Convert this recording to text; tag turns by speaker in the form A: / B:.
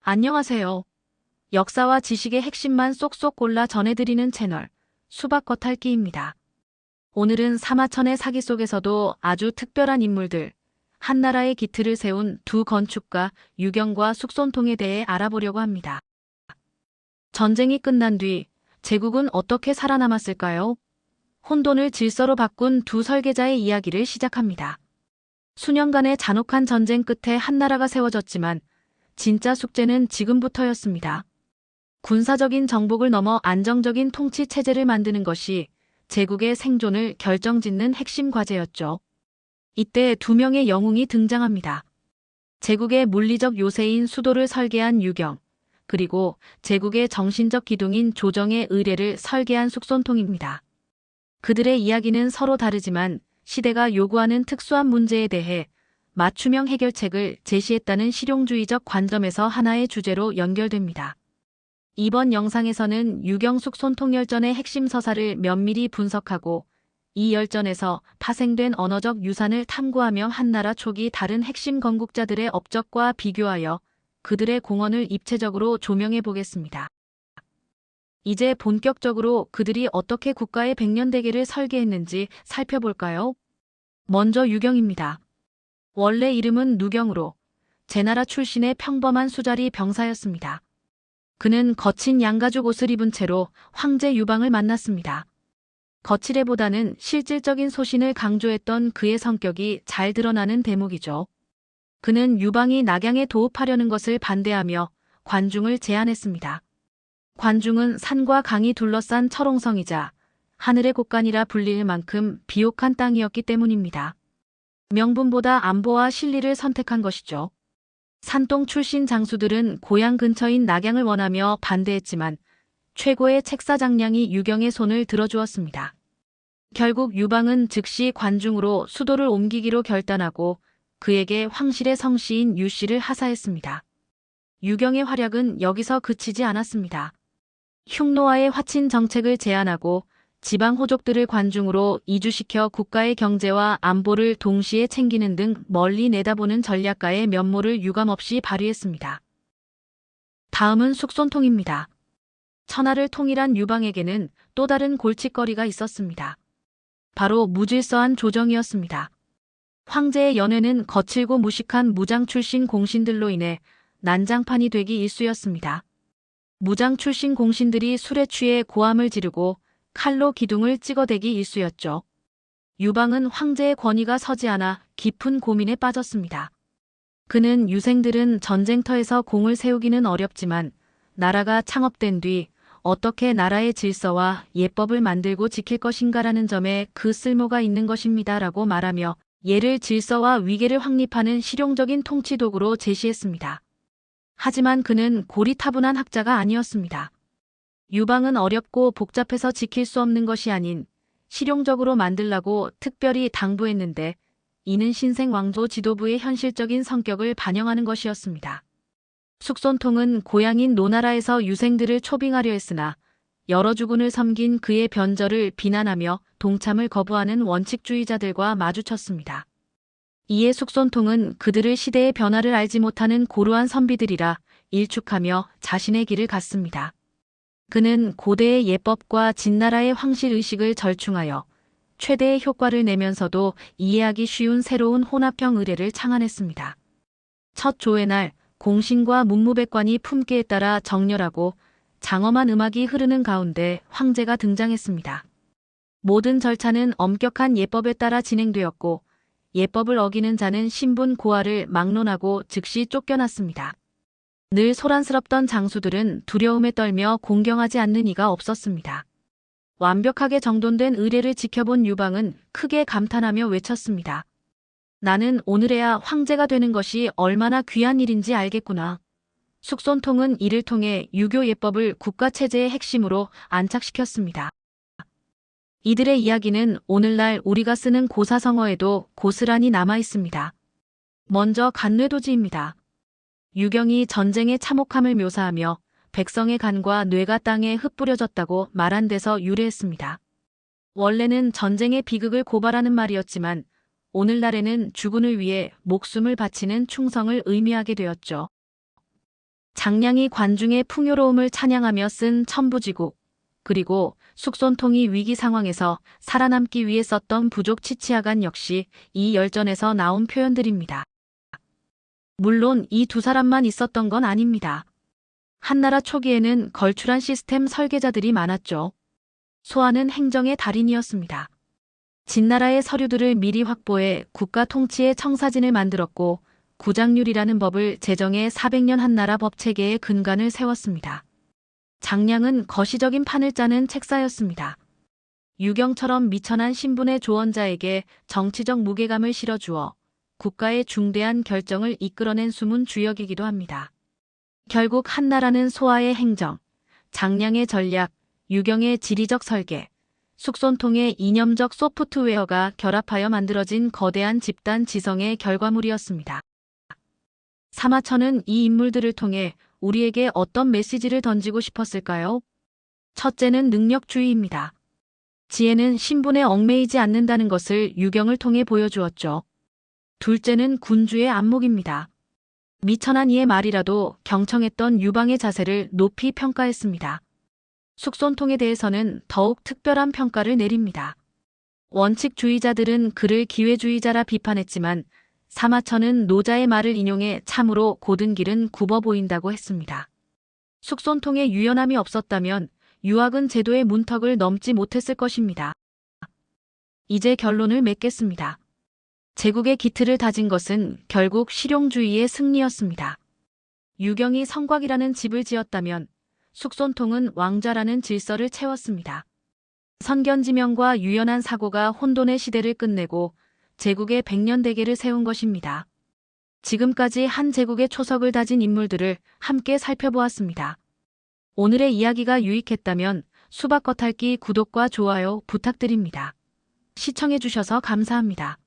A: 안녕하세요. 역사와 지식의 핵심만 쏙쏙 골라 전해드리는 채널 수박 겉핥기입니다. 오늘은 사마천의 사기 속에서도 아주 특별한 인물들, 한나라의 기틀을 세운 두 건축가 유경과 숙손통에 대해 알아보려고 합니다. 전쟁이 끝난 뒤 제국은 어떻게 살아남았을까요? 혼돈을 질서로 바꾼 두 설계자의 이야기를 시작합니다. 수년간의 잔혹한 전쟁 끝에 한나라가 세워졌지만 진짜 숙제는 지금부터였습니다. 군사적인 정복을 넘어 안정적인 통치 체제를 만드는 것이 제국의 생존을 결정짓는 핵심 과제였죠. 이때 두 명의 영웅이 등장합니다. 제국의 물리적 요새인 수도를 설계한 유경, 그리고 제국의 정신적 기둥인 조정의 의례를 설계한 숙손통입니다. 그들의 이야기는 서로 다르지만 시대가 요구하는 특수한 문제에 대해 맞춤형 해결책을 제시했다는 실용주의적 관점에서 하나의 주제로 연결됩니다. 이번 영상에서는 유경 숙손통 열전의 핵심 서사를 면밀히 분석하고 이 열전에서 파생된 언어적 유산을 탐구하며 한나라 초기 다른 핵심 건국자들의 업적과 비교하여 그들의 공헌을 입체적으로 조명해 보겠습니다. 이제 본격적으로 그들이 어떻게 국가의 백년대계를 설계했는지 살펴볼까요? 먼저 유경입니다. 원래 이름은 누경으로 제나라 출신의 평범한 수자리 병사였습니다. 그는 거친 양가죽 옷을 입은 채로 황제 유방을 만났습니다. 거칠애보다는 실질적인 소신을 강조했던 그의 성격이 잘 드러나는 대목이죠. 그는 유방이 낙양에 도읍하려는 것을 반대하며 관중을 제안했습니다. 관중은 산과 강이 둘러싼 철옹성이자 하늘의 곳간이라 불릴 만큼 비옥한 땅이었기 때문입니다. 명분보다 안보와 실리를 선택한 것이죠. 산동 출신 장수들은 고향 근처인 낙양을 원하며 반대했지만 최고의 책사장량이 유경의 손을 들어주었습니다. 결국 유방은 즉시 관중으로 수도를 옮기기로 결단하고 그에게 황실의 성씨인 유씨를 하사했습니다. 유경의 활약은 여기서 그치지 않았습니다. 흉노와의 화친 정책을 제안하고 지방 호족들을 관중으로 이주시켜 국가의 경제와 안보를 동시에 챙기는 등 멀리 내다보는 전략가의 면모를 유감없이 발휘했습니다. 다음은 숙손통입니다. 천하를 통일한 유방에게는 또 다른 골칫거리가 있었습니다. 바로 무질서한 조정이었습니다. 황제의 연회는 거칠고 무식한 무장 출신 공신들로 인해 난장판이 되기 일쑤였습니다. 무장 출신 공신들이 술에 취해 고함을 지르고 칼로 기둥을 찍어대기 일쑤였죠. 유방은 황제의 권위가 서지 않아 깊은 고민에 빠졌습니다. 그는 유생들은 전쟁터에서 공을 세우기는 어렵지만 나라가 창업된 뒤 어떻게 나라의 질서와 예법을 만들고 지킬 것인가라는 점에 그 쓸모가 있는 것입니다라고 말하며 예를 질서와 위계를 확립하는 실용적인 통치 도구로 제시했습니다. 하지만 그는 고리타분한 학자가 아니었습니다. 유방은 어렵고 복잡해서 지킬 수 없는 것이 아닌 실용적으로 만들라고 특별히 당부했는데 이는 신생 왕조 지도부의 현실적인 성격을 반영하는 것이었습니다. 숙손통은 고향인 노나라에서 유생들을 초빙하려 했으나 여러 주군을 섬긴 그의 변절을 비난하며 동참을 거부하는 원칙주의자들과 마주쳤습니다. 이에 숙손통은 그들을 시대의 변화를 알지 못하는 고루한 선비들이라 일축하며 자신의 길을 갔습니다. 그는 고대의 예법과 진나라의 황실의식을 절충하여 최대의 효과를 내면서도 이해하기 쉬운 새로운 혼합형 의례를 창안했습니다. 첫 조의 날 공신과 문무백관이 품기에 따라 정렬하고 장엄한 음악이 흐르는 가운데 황제가 등장했습니다. 모든 절차는 엄격한 예법에 따라 진행되었고 예법을 어기는 자는 신분 고하를 막론하고 즉시 쫓겨났습니다. 늘 소란스럽던 장수들은 두려움에 떨며 공경하지 않는 이가 없었습니다. 완벽하게 정돈된 의례를 지켜본 유방은 크게 감탄하며 외쳤습니다. 나는 오늘에야 황제가 되는 것이 얼마나 귀한 일인지 알겠구나. 숙손통은 이를 통해 유교 예법을 국가체제의 핵심으로 안착시켰습니다. 이들의 이야기는 오늘날 우리가 쓰는 고사성어에도 고스란히 남아있습니다. 먼저 간뇌도지입니다. 유경이 전쟁의 참혹함을 묘사하며 백성의 간과 뇌가 땅에 흩뿌려졌다고 말한 데서 유래했습니다. 원래는 전쟁의 비극을 고발하는 말이었지만 오늘날에는 주군을 위해 목숨을 바치는 충성을 의미하게 되었죠. 장량이 관중의 풍요로움을 찬양하며 쓴 천부지국, 그리고 숙손통이 위기 상황에서 살아남기 위해 썼던 부족 치치하간 역시 이 열전에서 나온 표현들입니다. 물론 이 두 사람만 있었던 건 아닙니다. 한나라 초기에는 걸출한 시스템 설계자들이 많았죠. 소아는 행정의 달인이었습니다. 진나라의 서류들을 미리 확보해 국가 통치의 청사진을 만들었고 구장률이라는 법을 제정해 400년 한나라 법체계의 근간을 세웠습니다. 장량은 거시적인 판을 짜는 책사였습니다. 유경처럼 미천한 신분의 조언자에게 정치적 무게감을 실어주어 국가의 중대한 결정을 이끌어낸 숨은 주역이기도 합니다. 결국 한나라는 소아의 행정, 장량의 전략, 유경의 지리적 설계, 숙손통의 이념적 소프트웨어가 결합하여 만들어진 거대한 집단 지성의 결과물이었습니다. 사마천은 이 인물들을 통해 우리에게 어떤 메시지를 던지고 싶었을까요? 첫째는 능력주의입니다. 지혜는 신분에 얽매이지 않는다는 것을 유경을 통해 보여주었죠. 둘째는 군주의 안목입니다. 미천한 이의 말이라도 경청했던 유방의 자세를 높이 평가했습니다. 숙손통에 대해서는 더욱 특별한 평가를 내립니다. 원칙주의자들은 그를 기회주의자라 비판했지만 사마천은 노자의 말을 인용해 참으로 고든 길은 굽어 보인다고 했습니다. 숙손통에 유연함이 없었다면 유학은 제도의 문턱을 넘지 못했을 것입니다. 이제 결론을 맺겠습니다. 제국의 기틀을 다진 것은 결국 실용주의의 승리였습니다. 유경이 성곽이라는 집을 지었다면 숙손통은 왕좌라는 질서를 채웠습니다. 선견지명과 유연한 사고가 혼돈의 시대를 끝내고 제국의 100년 대계를 세운 것입니다. 지금까지 한 제국의 초석을 다진 인물들을 함께 살펴보았습니다. 오늘의 이야기가 유익했다면 수박겉핥기 구독과 좋아요 부탁드립니다. 시청해주셔서 감사합니다.